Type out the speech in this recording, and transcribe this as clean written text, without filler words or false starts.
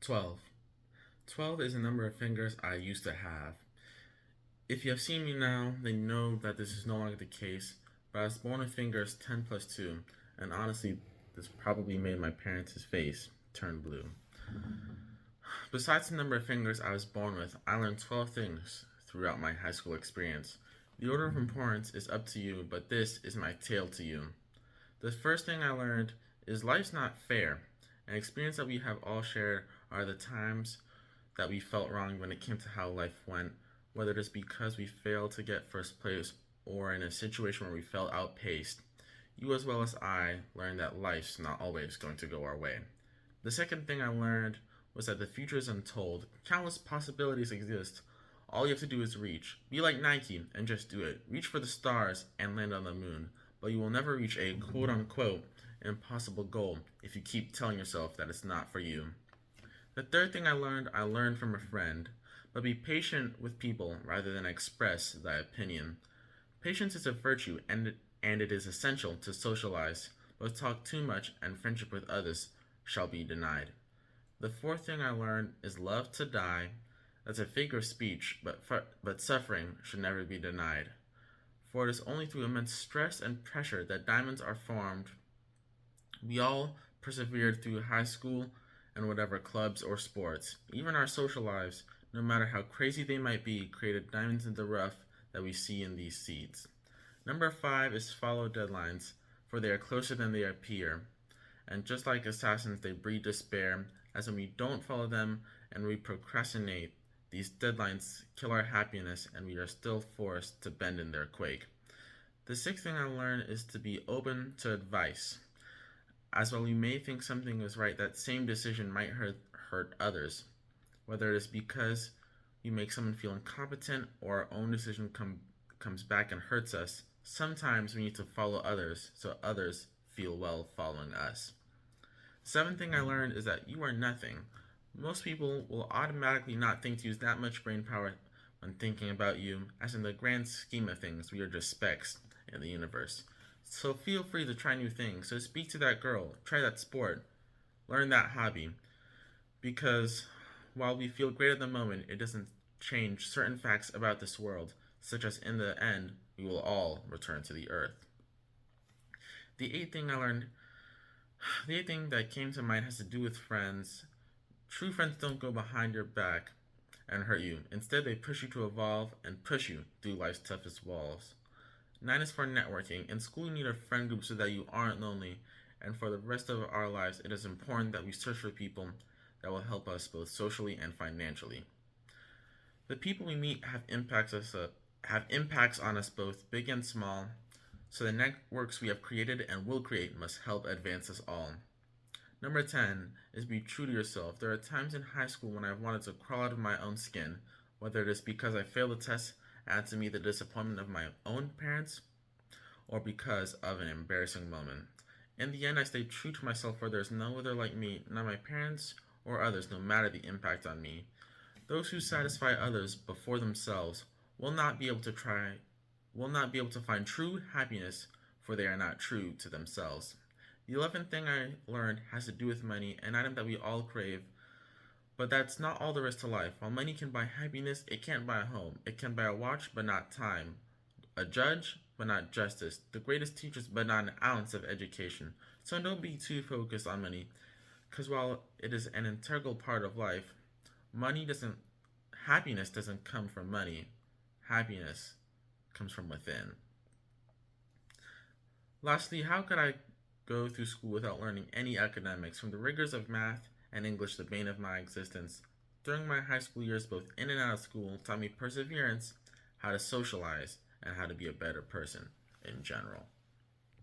12. 12 is a number of fingers I used to have. If you have seen me now, then you know that this is no longer the case, but I was born with fingers 10 plus 2, and honestly, this probably made my parents' face turn blue. Besides the number of fingers I was born with, I learned 12 things throughout my high school experience. The order of importance is up to you, but this is my tale to you. The first thing I learned is life's not fair. An experience that we have all shared are the times that we felt wrong when it came to how life went, whether it is because we failed to get first place or in a situation where we felt outpaced. You, as well as I, learned that life's not always going to go our way. The second thing I learned was that the future is untold. Countless possibilities exist. All you have to do is reach. Be like Nike and just do it. Reach for the stars and land on the moon. But you will never reach a quote unquote impossible goal if you keep telling yourself that it's not for you. The third thing I learned from a friend. But be patient with people rather than express thy opinion. Patience is a virtue and it is essential to socialize, but talk too much and friendship with others shall be denied. The fourth thing I learned is love to die. That's a figure of speech, but suffering should never be denied. For it is only through immense stress and pressure that diamonds are formed. We all persevered through high school and whatever clubs or sports. Even our social lives, no matter how crazy they might be, created diamonds in the rough that we see in these seeds. Number 5 is follow deadlines, for they are closer than they appear. And just like assassins, they breed despair, as when we don't follow them and we procrastinate, these deadlines kill our happiness and we are still forced to bend in their quake. The sixth thing I learned is to be open to advice. As while we may think something is right, that same decision might hurt others. Whether it is because we make someone feel incompetent or our own decision comes back and hurts us, sometimes we need to follow others so others feel well following us. The seventh thing I learned is that you are nothing. Most people will automatically not think to use that much brain power when thinking about you, as in the grand scheme of things, we are just specks in the universe. So feel free to try new things. So speak to that girl, try that sport, learn that hobby. Because while we feel great at the moment, it doesn't change certain facts about this world, such as in the end, we will all return to the earth. The eighth thing that came to mind has to do with friends. True friends don't go behind your back and hurt you. Instead, they push you to evolve and push you through life's toughest walls. 9 is for networking. In school, you need a friend group so that you aren't lonely. And for the rest of our lives, it is important that we search for people that will help us both socially and financially. The people we meet have impacts on us both big and small, so the networks we have created and will create must help advance us all. Number 10 is be true to yourself. There are times in high school when I've wanted to crawl out of my own skin, whether it is because I failed a test and to me the disappointment of my own parents, or because of an embarrassing moment. In the end, I stayed true to myself, for there is no other like me, not my parents or others, no matter the impact on me. Those who satisfy others before themselves will not be able to find true happiness, for they are not true to themselves. The 11th thing I learned has to do with money, an item that we all crave, but that's not all there is to life. While money can buy happiness, it can't buy a home. It can buy a watch, but not time. A judge, but not justice. The greatest teachers, but not an ounce of education. So don't be too focused on money, because while it is an integral part of life, happiness doesn't come from money. Happiness comes from within. Lastly, how could I go through school without learning any academics? From the rigors of math and English, the bane of my existence, during my high school years, both in and out of school, taught me perseverance, how to socialize, and how to be a better person in general.